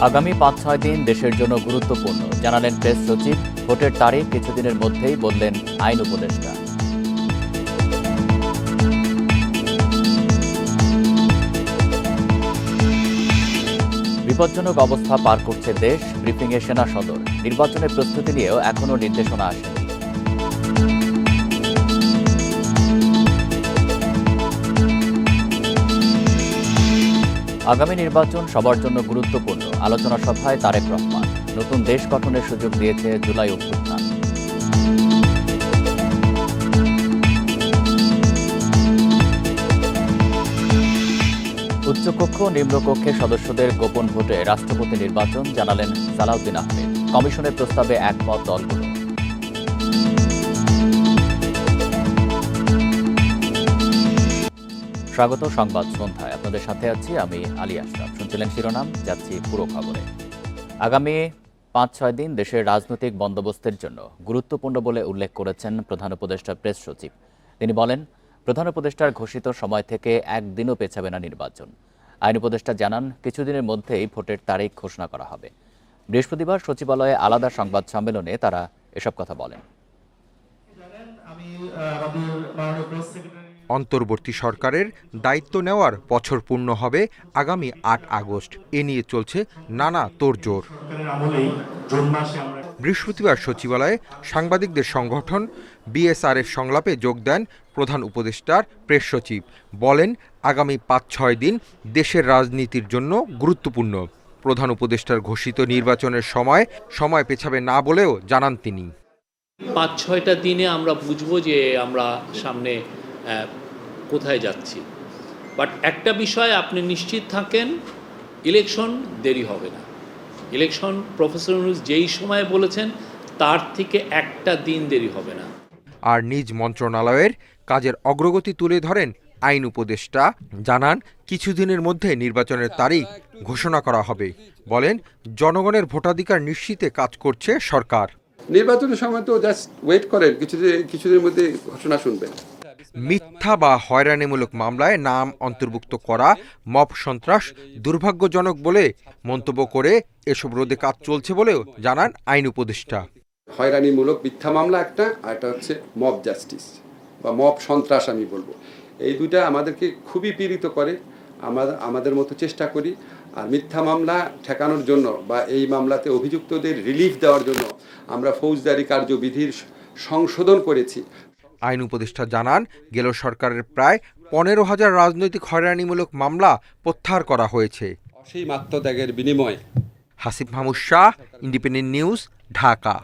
আগামী ৫-৬ দিন দেশের জন্য গুরুত্বপূর্ণ জানালেন প্রেস সচিব। ভোটের তারিখ কিছুদিনের মধ্যেই বললেন আইন উপদেষ্টা। বিপজ্জনক অবস্থা পার করছে দেশ, ব্রিফিংয়ে সেনা সদর। নির্বাচনের প্রস্তুতি নিয়েও এখনও নির্দেশনা আসেনি। আগামী নির্বাচন সবার জন্য গুরুত্বপূর্ণ, আলোচনা সভায় তারেক রহমান। নতুন দেশ গঠনের সুযোগ দিয়েছে জুলাই অভ্যুত্থান। উচ্চকক্ষ ও নিম্নকক্ষের সদস্যদের গোপন ভোটে রাষ্ট্রপতি নির্বাচন জানালেন সালাউদ্দিন আহমেদ। কমিশনের প্রস্তাবে একমত দলগুলো। স্বাগত সংবাদ সন্ধ্যায়, আপনাদের সাথে আছি আমি আলী আশরাফ। শুনছিলেন শিরোনাম, যাচ্ছি পুরো খবরে। আগামী ৫-৬ দিন দেশের রাজনৈতিক বন্দোবস্তের জন্য গুরুত্বপূর্ণ বলে উল্লেখ করেছেন প্রধান উপদেষ্টা প্রেস সচিব। তিনি বলেন, প্রধান উপদেষ্টার ঘোষিত সময় থেকে একদিনও পেছাবে না নির্বাচন। আইন উপদেষ্টা জানান, কিছুদিনের মধ্যেই ভোটের তারিখ ঘোষণা করা হবে। বৃহস্পতিবার সচিবালয়ে আলাদা সংবাদ সম্মেলনে তারা এসব কথা বলেন। অন্তর্বর্তী সরকারের দায়িত্ব নেওয়ার বছর পূর্ণ হবে আগামী ৮ আগস্ট। এ নিয়ে চলছে নানা তোড়জোড়। বৃহস্পতিবার সচিবালয়ে সাংবাদিকদের সংগঠন বিএসআরএফ সংলাপে যোগ দেন প্রধান উপদেষ্টার প্রেস সচিব। বলেন, আগামী ৫-৬ দিন দেশের রাজনীতির জন্য গুরুত্বপূর্ণ। প্রধান উপদেষ্টার ঘোষিত নির্বাচনের সময় পেছাবে না বলেও জানান তিনি। ৫-৬টা দিনে আমরা বুঝবো যে আমরা সামনে কোথায় যাচ্ছি। বাট একটা বিষয় আপনি নিশ্চিত থাকেন, ইলেকশন দেরি হবে না। ইলেকশন প্রফেসর ইউনূস যেই সময় বলেছেন তার থেকে একটা দিন দেরি হবে না। আর নিজ মন্ত্রণালয়ের কাজের অগ্রগতি তুলে ধরেন আইন উপদেষ্টা। জানান, কিছুদিনের মধ্যে নির্বাচনের তারিখ ঘোষণা করা হবে। বলেন, জনগণের ভোটাধিকার নিশ্চিতে কাজ করছে সরকার। নির্বাচনের সময় তো জাস্ট ওয়েট করেন, কিছুদিনের মধ্যে ঘোষণা শুনবেন। মিথ্যা বা হয়রানিমূলক মামলায় নাম অন্তর্ভুক্ত করা মব সন্ত্রাস দুর্ভাগ্যজনক বলে মন্তব্য করে এসব রোধে কাজ চলছে বলেও জানান আইন উপদেষ্টা। হয়রানিমূলক মিথ্যা মামলা একটা, আর একটা হচ্ছে মব জাস্টিস বা মব সন্ত্রাস আমি বলবো। এই দুইটা আমাদেরকে খুবই পীড়িত করে। আমাদের মতো চেষ্টা করি। আর মিথ্যা মামলা ঠেকানোর জন্য বা এই মামলাতে অভিযুক্তদের রিলিফ দেওয়ার জন্য আমরা ফৌজদারি কার্যবিধির সংশোধন করেছি। আইন উপদেষ্টা জানান, গেল সরকারের প্রায় ১৫,০০০ রাজনৈতিক হয়রানিমূলক মামলা প্রত্যাহার করা হয়েছে। অসীম আত্মত্যাগের বিনিময়ে। Hasib Mahmud Shah, independent news, Dhaka.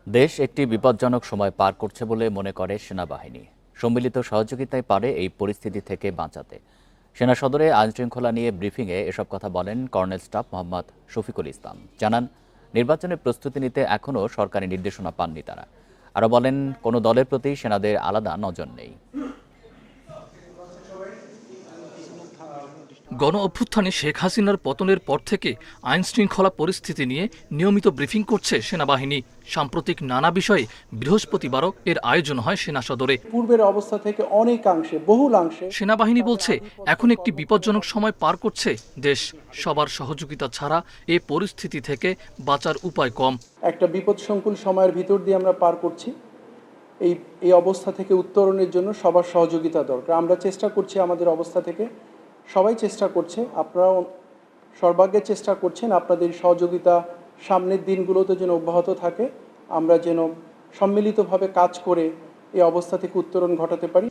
দেশ একটি বিপজ্জনক সময় পার করছে বলে মনে করে সেনাবাহিনী। সম্মিলিত সহযোগিতায় পারে এই পরিস্থিতি থেকে বাঁচাতে। সেনা সদরে আইনশৃঙ্খলা নিয়ে ব্রিফিংয়ে এসব কথা বলেন কর্নেল স্টাফ মোহাম্মদ শফিকুল ইসলাম। জানান, নির্বাচনের প্রস্তুতি নিতে এখনও সরকারি নির্দেশনা পাননি তারা। আরও বলেন, কোনো দলের প্রতি সেনাদের আলাদা নজর নেই। গণ অভ্যুত্থানে শেখ হাসিনার পতনের পর থেকে আইন শৃঙ্খলা পরিস্থিতি নিয়ে নিয়মিত ব্রিফিং করছে সেনাবাহিনী। সাম্প্রতিক নানা বিষয়ে বৃহস্পতিবারও এর আয়োজন হয় সেনা সদরে। পূর্বের অবস্থা থেকে অনেকাংশে, বহুলাংশে সেনাবাহিনী বলছে, এখন একটি বিপজ্জনক সময় পার করছে দেশ। সবার সহযোগিতা ছাড়া এ পরিস্থিতি থেকে বাঁচার উপায় কম। একটা বিপদসংকুল সময়ের ভিতর দিয়ে আমরা পার করছি। এই অবস্থা থেকে উত্তরণের জন্য সবার সহযোগিতা দরকার। আমরা চেষ্টা করছি, আমাদের অবস্থা থেকে সবাই চেষ্টা করছে, আপনারাও সর্বাগ্যে চেষ্টা করছেন। আপনাদের সহযোগিতা সামনের দিনগুলোতে যেন অব্যাহত থাকে, আমরা যেন সম্মিলিতভাবে কাজ করে এই অবস্থা থেকে উত্তরণ ঘটাতে পারি।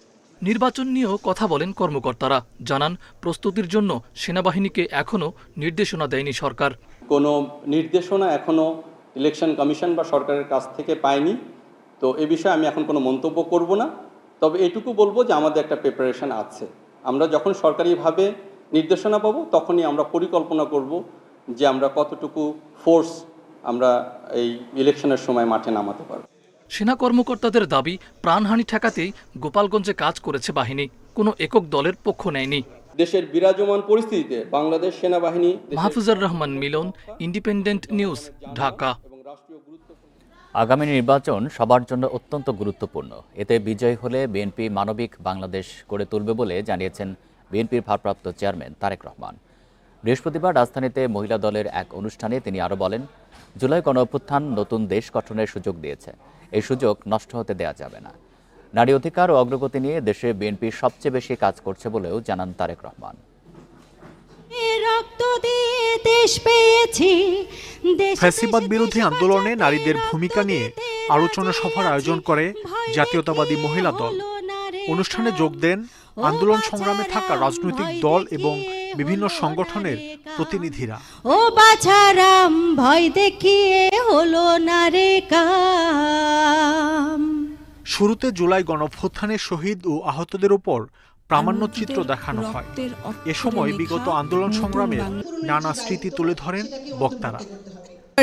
নির্বাচন নিয়েও কথা বলেন কর্মকর্তারা। জানান, প্রস্তুতির জন্য সেনাবাহিনীকে এখনও নির্দেশনা দেয়নি সরকার। কোনো নির্দেশনা এখনও ইলেকশন কমিশন বা সরকারের কাছ থেকে পায়নি। তো এ বিষয়ে আমি এখন কোনো মন্তব্য করব না। তবে এটুকু বলবো যে আমাদের একটা প্রিপারেশন আছে। আমরা যখন সরকারিভাবে নির্দেশনা পাবো তখনই আমরা পরিকল্পনা করব যে আমরা কতটুকু ফোর্স আমরা এই ইলেকশনের সময় মাঠে নামাতে পারব। সেনা কর্মকর্তাদের দাবি, প্রাণহানি ঠেকাতেই গোপালগঞ্জে কাজ করেছে বাহিনী, কোনো একক দলের পক্ষ নেয়নি। দেশের বিরাজমান পরিস্থিতিতে বাংলাদেশ সেনাবাহিনী। মাহফুজুর রহমান মিলন, ইন্ডিপেন্ডেন্ট নিউজ, ঢাকা। আগামী নির্বাচন সবার জন্য অত্যন্ত গুরুত্বপূর্ণ। এতে বিজয় হলে বিএনপি মানবিক বাংলাদেশ গড়ে তুলবে বলে জানিয়েছেন বিএনপির ভারপ্রাপ্ত চেয়ারম্যান তারেক রহমান। বৃহস্পতিবার রাজধানীতে মহিলা দলের এক অনুষ্ঠানে তিনি আরও বলেন, জুলাই গণঅভ্যুত্থান নতুন দেশ গঠনের সুযোগ দিয়েছে। এই সুযোগ নষ্ট হতে দেয়া যাবে না। নারী অধিকার ও অগ্রগতি নিয়ে দেশে বিএনপি সবচেয়ে বেশি কাজ করছে বলেও জানান তারেক রহমান। ফ্যাসিবাদ বিরোধী আন্দোলনে নারীদের ভূমিকা নিয়ে আলোচনা সভার আয়োজন করে জাতীয়তাবাদী মহিলা দল। অনুষ্ঠানে যোগ দেন আন্দোলন সংগ্রামে থাকা রাজনৈতিক দল এবং বিভিন্ন সংগঠনের প্রতিনিধিরা। ও বাছারাম ভয় দেখিয়ে হলো না রে কাম। শুরুতে জুলাই গণঅভ্যুত্থানের শহীদ ও আহতদের উপর প্রামাণ্য চিত্র দেখানো হয়। এ সময় বিগত আন্দোলন সংগ্রামের নানা স্মৃতি তুলে ধরেন বক্তারা।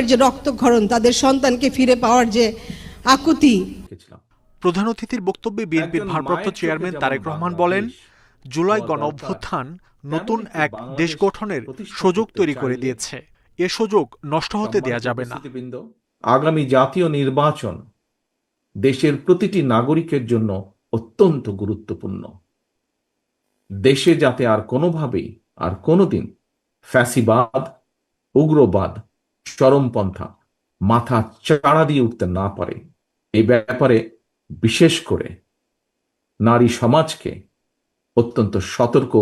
যে রক্তক্ষরণ, তাদের সন্তানকে ফিরে পাওয়ার যে আকুতি। প্রধান অতিথির বক্তব্যে বিএনপির ভারপ্রাপ্ত চেয়ারম্যান তারেক রহমান বলেন, জুলাই গণঅভ্যুত্থান নতুন এক দেশ গঠনের সুযোগ তৈরি করে দিয়েছে। এ সুযোগ নষ্ট হতে দেয়া যাবে না। আগামী জাতীয় নির্বাচন দেশের প্রতিটি নাগরিকের জন্য অত্যন্ত গুরুত্বপূর্ণ। দেশে যাতে আর কোনোভাবেই আর কোনোদিন ফ্যাসিবাদ, উগ্রবাদ, চরমপন্থা মাথা চাড়া দিয়ে উঠতে না পারে, এই ব্যাপারে বিশেষ করে নারী সমাজকে অত্যন্ত সতর্ক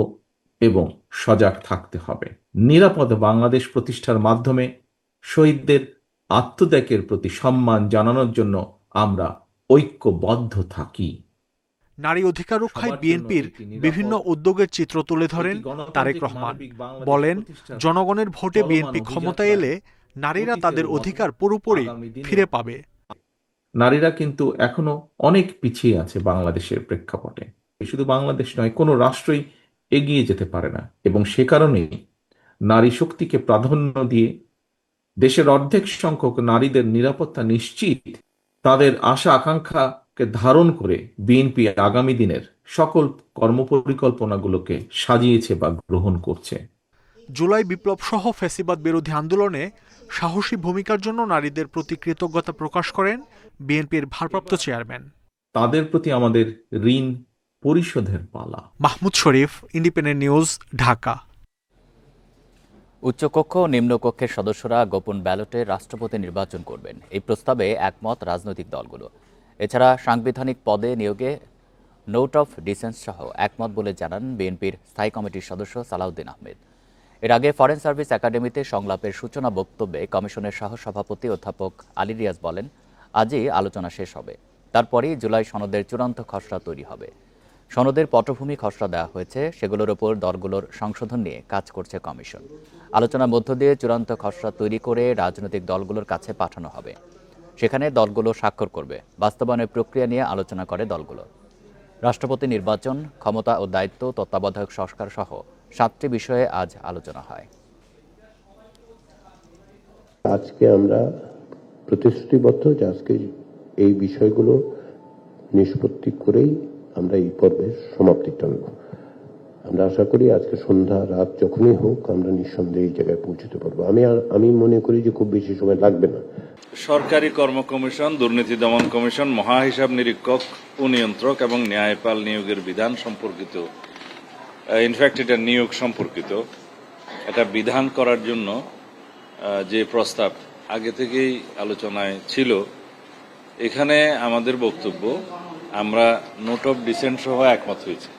এবং সজাগ থাকতে হবে। নিরাপদ বাংলাদেশ প্রতিষ্ঠার মাধ্যমে শহীদদের আত্মত্যাগের প্রতি সম্মান জানানোর জন্য আমরা ঐক্যবদ্ধ থাকি। নারী অধিকার রক্ষায় বিএনপির বিভিন্ন উদ্যোগের চিত্র তুলে ধরেন তারেক রহমান। বলেন, জনগণের ভোটে বিএনপি ক্ষমতায় এলে নারীরা তাদের অধিকার পুরোপুরি ফিরে পাবে। নারীরা কিন্তু এখনো অনেক পিছিয়ে আছে বাংলাদেশের প্রেক্ষাপটে। শুধু বাংলাদেশ নয়, কোনো রাষ্ট্রই এগিয়ে যেতে পারে না, এবং সে কারণেই নারী শক্তিকে প্রাধান্য দিয়ে দেশের অর্ধেক সংখ্যক নারীদের নিরাপত্তা নিশ্চিত, তাদের আশা আকাঙ্ক্ষাকে ধারণ করে বিএনপি আগামী দিনের সকল কর্মপরিকল্পনাগুলোকে সাজিয়েছে বা গ্রহণ করছে। জুলাই বিপ্লব সহ ফ্যাসিবাদ বিরোধী আন্দোলনে সাহসী ভূমিকার জন্য নারীদের প্রতি কৃতজ্ঞতা প্রকাশ করেন বিএনপির ভারপ্রাপ্ত চেয়ারম্যান। তাদের প্রতি আমাদের ঋণ পরিশোধের পালা। মাহমুদ শরীফ, ইন্ডিপেন্ডেন্ট নিউজ, ঢাকা। উচ্চকক্ষ ও নিম্নকক্ষের সদস্যরা গোপন ব্যালটে রাষ্ট্রপতি নির্বাচন করবেন, এই প্রস্তাবে একমত রাজনৈতিক দলগুলো। এছাড়া সাংবিধানিক পদে নিয়োগে নোট অফ ডিসেন্স সহ একমত বলে জানান বিএনপির স্থায়ী কমিটির সদস্য সালাউদ্দিন আহমেদ। এর আগে ফরেন সার্ভিস একাডেমিতে সংলাপের সূচনা বক্তব্যে কমিশনের সহসভাপতি অধ্যাপক আলী রিয়াজ বলেন, আজই আলোচনা শেষ হবে, তারপরেই জুলাই সনদের চূড়ান্ত খসড়া তৈরি হবে। সনদের পটভূমি খসড়া দেওয়া হয়েছে, সেগুলোর ওপর দলগুলোর সংশোধন নিয়ে কাজ করছে কমিশন। আলোচনার মধ্য দিয়ে চূড়ান্ত খসড়া তৈরি করে রাজনৈতিক দলগুলোর কাছে পাঠানো হবে। সেখানে দলগুলো স্বাক্ষর করবে। বাস্তবায়নের প্রক্রিয়া নিয়ে আলোচনা করে দলগুলো। রাষ্ট্রপতি নির্বাচন, ক্ষমতা ও দায়িত্ব, তত্ত্বাবধায়ক সংস্কার সহ 7টি বিষয়ে আজ আলোচনা হয়। আজকে আমরা প্রতিশ্রুতিবদ্ধ যে আজকে এই বিষয়গুলো নিষ্পত্তি করেই আমরা এই পর্বের সমাপ্তি টানব। আমরা আশা করি আজকে সন্ধ্যা রাত যখনই হোক আমরা নিঃসন্দেহে এই জায়গায় পৌঁছতে পারবো। আমি মনে করি যে খুব বেশি সময় লাগবে না। সরকারি কর্ম কমিশন, দুর্নীতি দমন কমিশন, মহাহিসাব নিরীক্ষক ও নিয়ন্ত্রক এবং ন্যায়পাল নিয়োগের বিধান সম্পর্কিত, ইনফ্যাক্ট এটা নিয়োগ সম্পর্কিত, এটা বিধান করার জন্য যে প্রস্তাব আগে থেকেই আলোচনায় ছিল, এখানে আমাদের বক্তব্য আমরা নোট অফ ডিসেন্ট সহ একমত হয়েছি।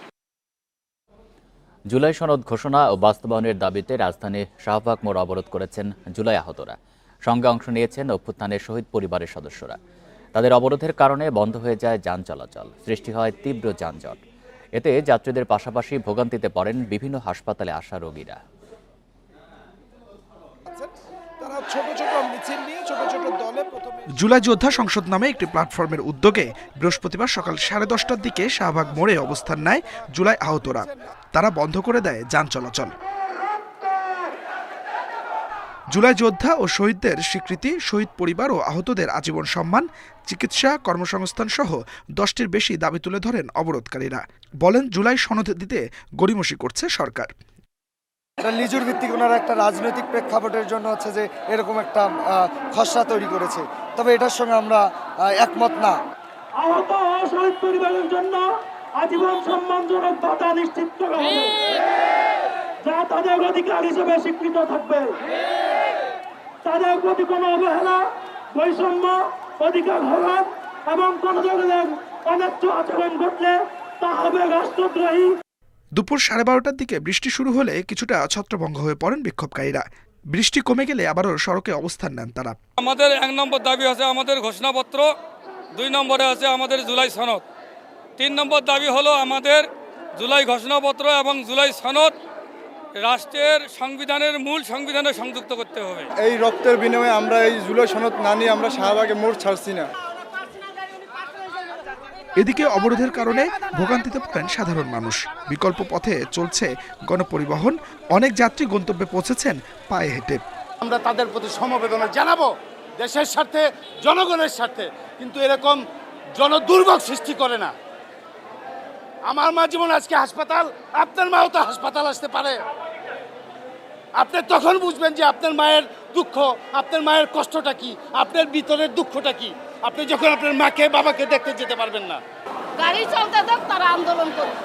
জুলাই সনদ ঘোষণা ও বাস্তবায়নের দাবিতে রাজধানী শাহবাগ মোড় অবরোধ করেছেন জুলাই আহতরা। সঙ্গে অংশ নিয়েছেন অভ্যুত্থানের শহীদ পরিবারের সদস্যরা। তাদের অবরোধের কারণে বন্ধ হয়ে যায় যান চলাচল, সৃষ্টি হয় তীব্র যানজট। এতে যাত্রীদের পাশাপাশি ভোগান্তিতে পড়েন বিভিন্ন হাসপাতালে আসা রোগীরা। জুলাই যোদ্ধা সংসদ নামে একটি প্ল্যাটফর্মের উদ্যোগে বৃহস্পতিবার সকাল 10:30টার দিকে শাহবাগ মোড়ে অবস্থান নেয় জুলাই আহতরা। তারা বন্ধ করে দেয় যান চলাচল। জুলাই যোদ্ধা ও শহীদদের স্বীকৃতি, শহীদ পরিবার ও আহতদের আজীবন সম্মান, চিকিৎসা, কর্মসংস্থান সহ 10টির বেশি দাবি তুলে ধরেন অবরোধকারীরা। বলেন, জুলাই সনদ দিতে গড়িমসি করছে সরকার। লিজুর ভিত্তিক ওনারা একটা রাজনৈতিক প্রেক্ষাপটের জন্য হচ্ছে যে এরকম একটা খসড়া তৈরি করেছে, তবে এটার সঙ্গে আমরা একমত না। আহত শহীদ পরিবারের জন্য আজীবন সম্মানজনক ভাতা নিশ্চিত করা হবে। যা তাদের অধিকার হিসেবে স্বীকৃত থাকবে। তাদের প্রতি কোনো অবহেলা, বৈষম্য, অধিকার হরণ এবং কোন ধরনের অন্যায্য আচরণ ঘটলে তা হবে রাষ্ট্রদ্রোহী। দুপুর 12:30টার দিকে বৃষ্টি শুরু হলে কিছুটা ছত্রভঙ্গ হয়ে পড়েন বিক্ষোভকারীরা। বৃষ্টি কমে গেলে আবারও সড়কে অবস্থান নেন তারা। আমাদের 1 নম্বর দাবি আছে আমাদের ঘোষণাপত্র, 2 নম্বরে আছে আমাদের জুলাই সনদ, 3 নম্বর দাবি হলো আমাদের জুলাই ঘোষণাপত্র এবং জুলাই সনদ রাষ্ট্রের সংবিধানের মূল সংবিধানে সংযুক্ত করতে হবে। এই রক্তের বিনিময়ে আমরা এই জুলাই সনদ না নিয়ে আমরা শাহবাগে মোড় ছাড়ছি না। এদিকে অবরোধের কারণে ভোগান্তিতে পড়েন সাধারণ মানুষ। বিকল্প পথে চলছে গণপরিবহন। অনেক যাত্রী গন্তব্যে পৌঁছেছেন পায়ে হেঁটে। আমরা তাদের প্রতি সমবেদনা জানাবো দেশের স্বার্থে, জনগণের স্বার্থে, কিন্তু এরকম জনদুর্ভোগ সৃষ্টি করে না। আমার মা যেমন আজকে হাসপাতাল, আপনার মাও তো হাসপাতাল আসতে পারে। আপনি তখন বুঝবেন যে আপনার মায়ের দুঃখ, আপনার মায়ের কষ্টটা কি, আপনার ভিতরের দুঃখটা কি, আপনি যখন আপনার মাকে বাবাকে দেখতে যেতে পারবেন না। গাড়ি চলতে দেখ, তারা আন্দোলন করবে।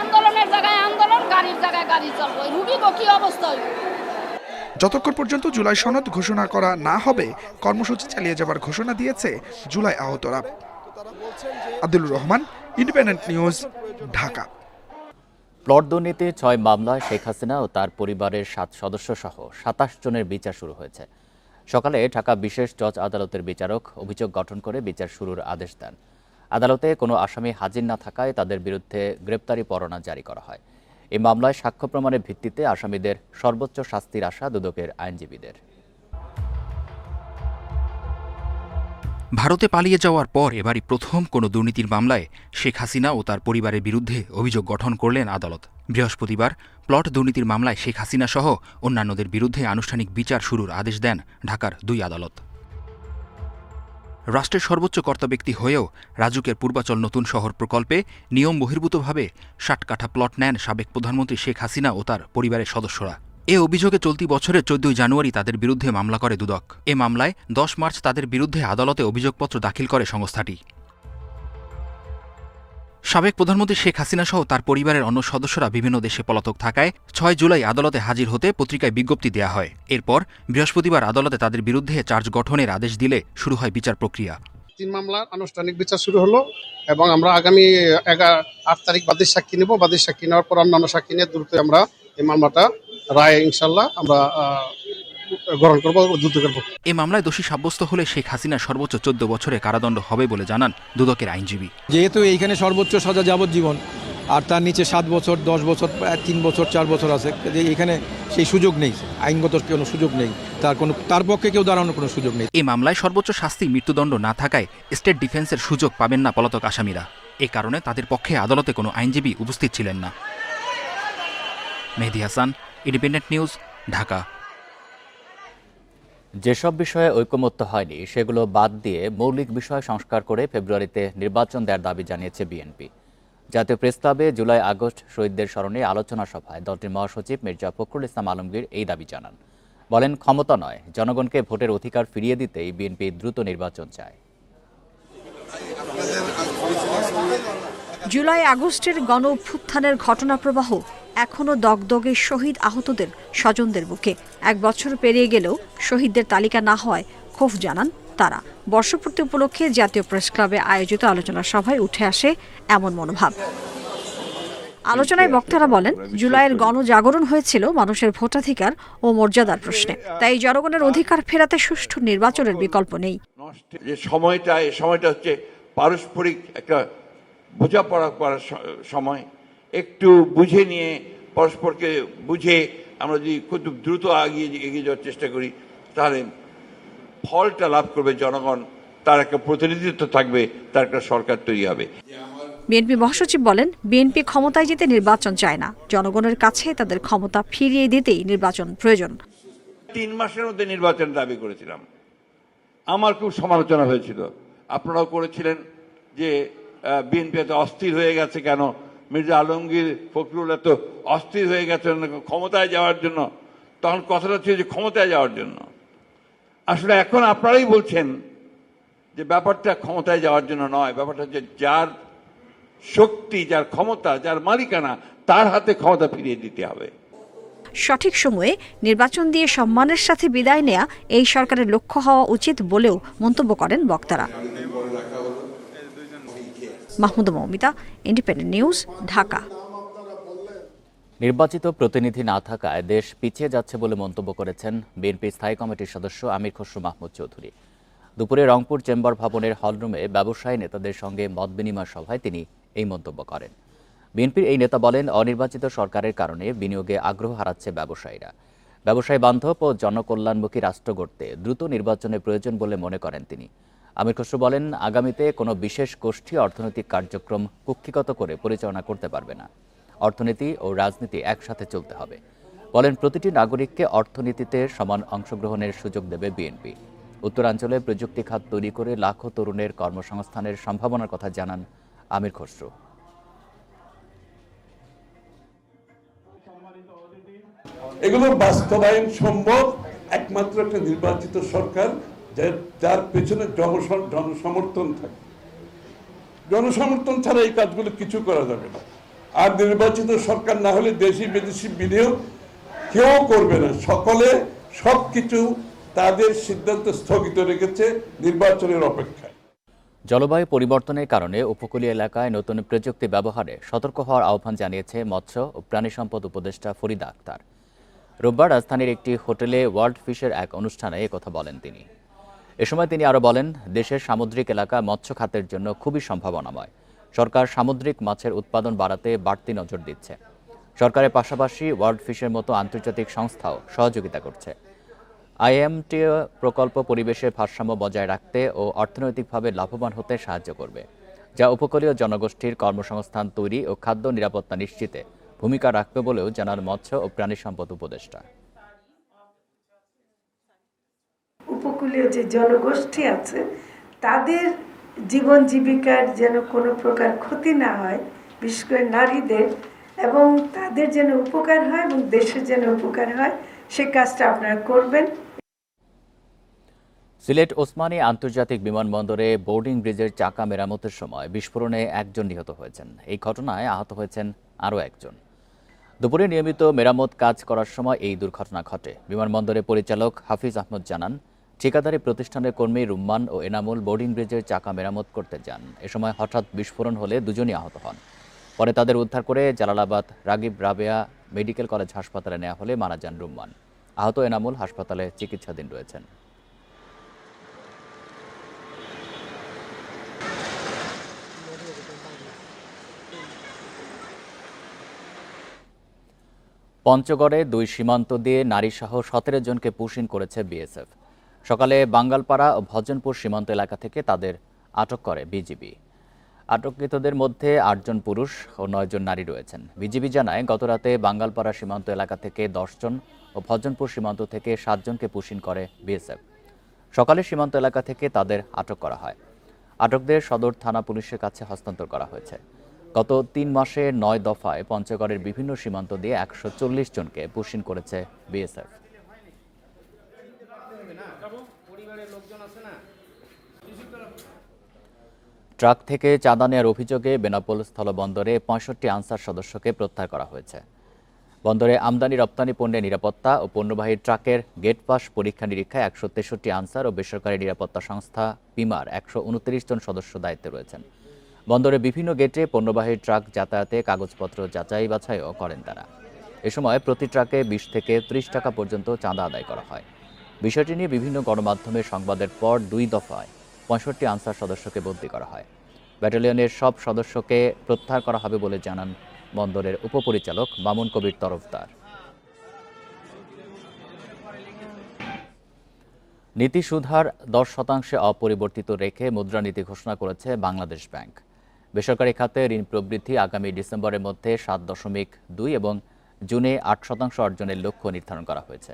আন্দোলনের জায়গায় আন্দোলন, গাড়ির জায়গায় গাড়ি চলবে। রুগী কি অবস্থা হইব? যতক্ষণ পর্যন্ত জুলাই সনদ ঘোষণা করা না হবে, কর্মসূচি চালিয়ে যাবার ঘোষণা দিয়েছে জুলাই আহতরা। Abdulur Rahman, independent news, Dhaka. Plot দুর্নীতি 6 মামলায় শেখ হাসিনা ও তার পরিবারের 7 সদস্য সহ 27 জনের বিচার শুরু হয়েছে। সকালে ঢাকা বিশেষ জজ আদালতের বিচারক অভিযোগ গঠন করে বিচার শুরুর আদেশ দেন। আদালতে কোনো আসামি হাজির না থাকায় তাদের বিরুদ্ধে গ্রেপ্তারি পরোয়ানা জারি করা হয়। এই মামলায় সাক্ষ্য প্রমাণের ভিত্তিতে আসামিদের সর্বোচ্চ শাস্তির আশা দুদকের আইনজীবীদের। ভারতে পালিয়ে যাওয়ার পর এবারই প্রথম কোনো দুর্নীতির মামলায় শেখ হাসিনা ও তার পরিবারের বিরুদ্ধে অভিযোগ গঠন করলেন আদালত। বৃহস্পতিবার প্লট দুর্নীতির মামলায় শেখ হাসিনা সহ অন্যান্যদের বিরুদ্ধে আনুষ্ঠানিক বিচার শুরুর আদেশ দেন ঢাকার 2 আদালত। রাষ্ট্রের সর্বোচ্চ কর্তাব্যক্তি হয়েও রাজুকের পূর্বাচল নতুন শহর প্রকল্পে নিয়ম বহির্ভূতভাবে 60 কাঠা প্লট নেন সাবেক প্রধানমন্ত্রী শেখ হাসিনা ও তার পরিবারের সদস্যরা। এ অভিযোগে চলতি বছরের 14 জানুয়ারি তাদের বিরুদ্ধে মামলা করে দুদক। এ মামলায় 10 মার্চ তাদের বিরুদ্ধে আদালতে অভিযোগপত্র দাখিল করে সংস্থাটি। সাবেক প্রধানমন্ত্রী শেখ হাসিনা সহ তার পরিবারের অন্য সদস্যরা বিভিন্ন দেশে পলাতক থাকায় 6 জুলাই আদালতে হাজির হতে পত্রিকায় বিজ্ঞপ্তি দেয়া হয়। এরপর বৃহস্পতিবার আদালতে তাদের বিরুদ্ধে চার্জ গঠনের আদেশ দিলে শুরু হয় বিচার প্রক্রিয়া। 3 মামলার আনুষ্ঠানিক বিচার শুরু হলো এবং আমরা আগামী 8 তারিখ বাদীর সাক্ষী নেব। বাদীর সাক্ষী নেওয়ার পর অন্যান্য সাক্ষী নিয়ে দ্রুত আমরা এই মামলাটা রায় ইনশাল্লাহ আমরা গ্রহণ করব, দ্রুত করব। এই মামলায় দোষী সাব্যস্ত হলে শেখ হাসিনা সর্বোচ্চ 14 বছরের কারাদণ্ড হবে বলে জানান দুদকের আইনজীবী। যেহেতু এইখানে সর্বোচ্চ সাজা যাবজ্জীবন আর তার নিচে 7 বছর, 10 বছর, 3 বছর, 4 বছর আছে, এখানে সেই সুযোগ নেই, আইনগত কোনো সুযোগ নেই, তার পক্ষে কেউ দাঁড়ানোর কোনো সুযোগ নেই। এই মামলায় সর্বোচ্চ শাস্তি মৃত্যুদণ্ড না থাকায় স্টেট ডিফেন্সের সুযোগ পাবেন না পলাতক আসামিরা। এ কারণে তাদের পক্ষে আদালতে কোনো আইনজীবী উপস্থিত ছিলেন না। মেহেদী হাসান, ইন্ডিপেন্ডেন্ট নিউজ, ঢাকা। যেসব বিষয়ে ঐকমত্য হয়নি সেগুলো বাদ দিয়ে মৌলিক বিষয় সংস্কার করে ফেব্রুয়ারিতে নির্বাচন দেওয়ার দাবি জানিয়েছে বিএনপি। জাতীয় প্রেস ক্লাবে জুলাই আগস্ট শহীদদের স্মরণে আলোচনা সভায় দলটির মহাসচিব মির্জা ফখরুল ইসলাম আলমগীর এই দাবি জানান। বলেন, ক্ষমতা নয়, জনগণকে ভোটের অধিকার ফিরিয়ে দিতেই বিএনপি দ্রুত নির্বাচন চায়। জুলাই আগস্টের গণ অভ্যুত্থানের ঘটনা প্রবাহ এখনও দগদগে শহীদ আহতদের স্বজনদের বুকে। 1 বছর পেরিয়ে গেলেও শহীদদের তালিকা না হওয়ায় ক্ষোভ জানান তারা। বর্ষপূর্তি উপলক্ষে জাতীয় প্রেস ক্লাবে আয়োজিত আলোচনা সভায় উঠে আসে এমন মনোভাব। আলোচনায় বক্তারা বলেন, জুলাইয়ের গণজাগরণ হয়েছিল মানুষের ভোটাধিকার ও মর্যাদার প্রশ্নে। তাই জনগণের অধিকার ফেরাতে সুষ্ঠু নির্বাচনের বিকল্প নেই। যে সময়টা, এই সময়টা হচ্ছে পারস্পরিক একটা বোঝাপড়া করার সময়। একটু বুঝে নিয়ে, পরস্পরকে বুঝে আমরা যদি খুব দ্রুত এগিয়ে যাওয়ার চেষ্টা করি, তাহলে ফলটা লাভ করবে জনগণ, তার একটা প্রতিনিধিত্ব থাকবে, তার একটা সরকার তৈরি হবে। বিএনপি মহাসচিব বলেন, বিএনপি ক্ষমতায় যেতে নির্বাচন চায় না, জনগণের কাছে তাদের ক্ষমতা ফিরিয়ে দিতেই নির্বাচন প্রয়োজন। 3 মাসের মধ্যে নির্বাচন দাবি করেছিলাম। আমার খুব সমালোচনা হয়েছিল, আপনারাও করেছিলেন যে বিএনপি এত অস্থির হয়ে গেছে কেন, মির্জা আলমগীর ফখরুল এত অস্থির হয়ে গেছেন ক্ষমতায় যাওয়ার জন্য। তখন কথাটা ছিল যে ক্ষমতায় যাওয়ার জন্য। আসলে এখন আপনারাই বলছেন যে ব্যাপারটা ক্ষমতায় যাওয়ার জন্য নয়, ব্যাপারটা হচ্ছে যার শক্তি, যার ক্ষমতা, যার মালিকানা, তার হাতে ক্ষমতা ফিরিয়ে দিতে হবে। সঠিক সময়ে নির্বাচন দিয়ে সম্মানের সাথে বিদায় নেয়া এই সরকারের লক্ষ্য হওয়া উচিত বলেও মন্তব্য করেন বক্তারা। Mahmuda Moumita, independent news, Dhaka. নির্বাচিত প্রতিনিধি না থাকায় দেশ পিছিয়ে যাচ্ছে বলে মন্তব্য করেছেন বিএনপি স্থায়ী কমিটির সদস্য আমির খসরু মাহমুদ চৌধুরী। দুপুরে রংপুর চেম্বার ভবনের হলরুমে ব্যবসায়ী নেতাদের সঙ্গে মত বিনিময় সভায় তিনি এই মন্তব্য করেন। বিএনপির এই নেতা বলেন, অনির্বাচিত সরকারের কারণে বিনিয়োগে আগ্রহ হারাচ্ছে ব্যবসায়ীরা। ব্যবসায়ী বান্ধব ও জনকল্যাণমুখী রাষ্ট্র গড়তে দ্রুত নির্বাচনের প্রয়োজন বলে মনে করেন তিনি। আমির খসরু বলেন, আগামীতে কোনো বিশেষ গোষ্ঠী অর্থনৈতিক কার্যক্রম কুক্ষিগত করে পরিচালনা করতে পারবে না। অর্থনীতি ও রাজনীতি একসাথে চলতে হবে। বলেন, প্রতিটি নাগরিককে অর্থনীতিতে সমান অংশগ্রহণের সুযোগ দেবে বিএনপি। উত্তরাঞ্চলে প্রযুক্তি খাত তৈরি করে লাখো তরুণের কর্মসংস্থানের সম্ভাবনার কথা জানান আমির খসরু। এগুলোর বাস্তবায়ন সম্ভব একমাত্র একটা নির্বাচিত সরকার, যার পেছনে জনসমর্থন থাকে। জনসমর্থন ছাড়া এই কাজগুলো কিছু করা যাবে না। আর নির্বাচিত সরকার না হলে দেশি বিদেশি বিনিয়োগ কেউ করবে না। সকলে সবকিছু তাদের সিদ্ধান্ত স্থগিত রেখেছে নির্বাচনের অপেক্ষায়। জলবায়ু পরিবর্তনের কারণে উপকূলীয় এলাকায় নতুন প্রযুক্তি ব্যবহারে সতর্ক হওয়ার আহ্বান জানিয়েছে মৎস্য ও প্রাণী সম্পদ উপদেষ্টা ফরিদা আক্তার। রোববার রাজধানীর একটি হোটেলে ওয়ার্ল্ড ফিশের এক অনুষ্ঠানে একথা বলেন তিনি। এ সময় তিনি আরও বলেন, দেশের সামুদ্রিক এলাকা মৎস্য খাতের জন্য খুবই সম্ভাবনাময়। সরকার সামুদ্রিক মাছের উৎপাদন বাড়াতে বাড়তি নজর দিচ্ছে। সরকারের পাশাপাশি ওয়ার্ল্ড ফিশের মতো আন্তর্জাতিক সংস্থাও সহযোগিতা করছে। IMT প্রকল্প পরিবেশের ভারসাম্য বজায় রাখতে ও অর্থনৈতিকভাবে লাভবান হতে সাহায্য করবে, যা উপকূলীয় জনগোষ্ঠীর কর্মসংস্থান তৈরি ও খাদ্য নিরাপত্তা নিশ্চিতে ভূমিকা রাখবে বলেও জানান মৎস্য ও প্রাণী সম্পদ উপদেষ্টা। উপকূলীয় যে জনগোষ্ঠী আছে তাদের জীবন জীবিকার যেন কোনো প্রকার ক্ষতি না হয়, বিশেষ করে নারীদের, এবং তাদের যেন উপকার হয় এবং দেশের যেন উপকার হয়, সে কাজটা আপনারা করবেন। সিলেট ওসমানী আন্তর্জাতিক বিমানবন্দরে বোর্ডিং ব্রিজের চাকা মেরামতের সময় বিস্ফোরণে একজন নিহত হয়েছেন। এই ঘটনায় আহত হয়েছেন আরও একজন। দুপুরে নিয়মিত মেরামত কাজ করার সময় এই দুর্ঘটনা ঘটে। বিমানবন্দরের পরিচালক হাফিজ আহমদ জানান, ঠিকাদারি প্রতিষ্ঠানের কর্মী রুম্মান ও এনামুল বোর্ডিং ব্রিজের চাকা মেরামত করতে যান। এ সময় হঠাৎ বিস্ফোরণ হলে দুজনই আহত হন। পরে তাদের উদ্ধার করে জালালাবাদ রাগিব রাবেয়া মেডিকেল কলেজ হাসপাতালে নেওয়া হলে মারা যান রুম্মান। আহত এনামুল হাসপাতালে চিকিৎসাধীন রয়েছেন। পঞ্চগড়ে 2 সীমান্ত দিয়ে নারীসহ 17 জনকে পুশিন করেছে বিএসএফ। সকালে বাঙ্গালপাড়া ও ভজনপুর সীমান্ত এলাকা থেকে তাদের আটক করে বিজিবি। আটককৃতদের মধ্যে 8 জন পুরুষ ও 9 জন নারী রয়েছেন। বিজিবি জানায়, গতরাতে বাঙ্গালপাড়া সীমান্ত এলাকা থেকে 10 জন ও ভজনপুর সীমান্ত থেকে 7 জনকে পুশিন করে বিএসএফ। সকালে সীমান্ত এলাকা থেকে তাদের আটক করা হয়। আটকদের সদর থানা পুলিশের কাছে হস্তান্তর করা হয়েছে। গত 3 মাসে 9 দফায় পঞ্চগড়ের বিভিন্ন সীমান্ত দিয়ে 140 জনকে পুশিন করেছে বিএসএফ। ট্রাক থেকে চাঁদা নেওয়ার অভিযোগে বেনাপোল স্থলবন্দরে 65 আনসার সদস্যকে প্রত্যাহার করা হয়েছে। বন্দরে আমদানি রপ্তানি পণ্যের নিরাপত্তা ও পণ্যবাহী ট্রাকের গেট পাস পরীক্ষা নিরীক্ষায় 163 আনসার ও বেসরকারি নিরাপত্তা সংস্থা পিমার 129 জন সদস্য দায়িত্বে রয়েছেন। বন্দরে বিভিন্ন গেটে পণ্যবাহী ট্রাক যাতায়াতে কাগজপত্র যাচাই বাছাইও করেন তারা। এ সময় প্রতি ট্রাকে 20 থেকে 30 টাকা পর্যন্ত চাঁদা আদায় করা হয়। বিষয়টি নিয়ে বিভিন্ন গণমাধ্যমে সংবাদের পর 2 দফায় 65 আনসার সদস্যকে বদলি করা হয়। ব্যাটালিয়নের সব সদস্যকে প্রত্যাহার করা হবে বলে জানান বন্দরের উপপরিচালক মামুন কবির তরফদার। নীতি সুদহার 10% অপরিবর্তিত রেখে মুদ্রানীতি ঘোষণা করেছে বাংলাদেশ ব্যাংক। বেসরকারি খাতে ঋণ প্রবৃদ্ধি আগামী ডিসেম্বরের মধ্যে 7.2 এবং জুনে 8% অর্জনের লক্ষ্য নির্ধারণ করা হয়েছে।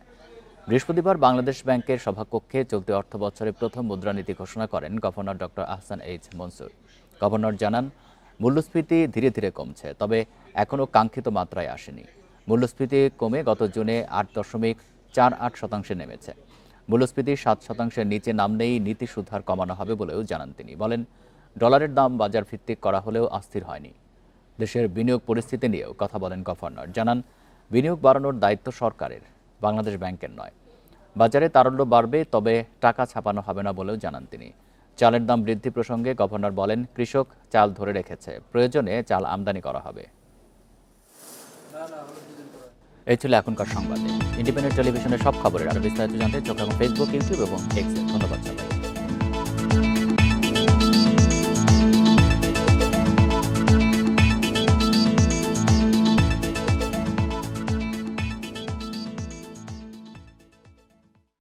বৃহস্পতিবার বাংলাদেশ ব্যাংকের সভাকক্ষে চলতি অর্থ বছরে প্রথম মুদ্রানীতি ঘোষণা করেন governor doctor Ahsan H Mansur. Governor জানান, মূল্যস্ফীতি ধীরে ধীরে কমছে, তবে এখনও কাঙ্ক্ষিত মাত্রায় আসেনি। মূল্যস্ফীতি কমে গত জুনে 8.48% নেমেছে। মূল্যস্ফীতি 7%-এর নিচে নামলেই নীতি সুদহার কমানো হবে বলেও জানান তিনি। বলেন, ডলারের দাম বাজার ভিত্তিক করা হলেও অস্থির হয়নি। দেশের বিনিয়োগ পরিস্থিতি নিয়েও কথা বলেন গভর্নর। জানান, বিনিয়োগ বাড়ানোর দায়িত্ব সরকারের, বাংলাদেশ ব্যাংকের নয়। বাজারে তারল্য বাড়বে, তবে টাকা ছাপানো হবে না বলেও জানান তিনি। চালের দাম বৃদ্ধি প্রসঙ্গে গভর্নর বলেন, কৃষক চাল ধরে রেখেছে, প্রয়োজনে চাল আমদানি করা হবে। এই ছিল এখনকার সংবাদে। ইন্ডিপেন্ডেন্ট টেলিভিশনের সব খবরের আরো বিস্তারিত জানতে চোখ এবং ফেসবুক, ইউটিউব এবং এক্সে। ধন্যবাদ সবাই।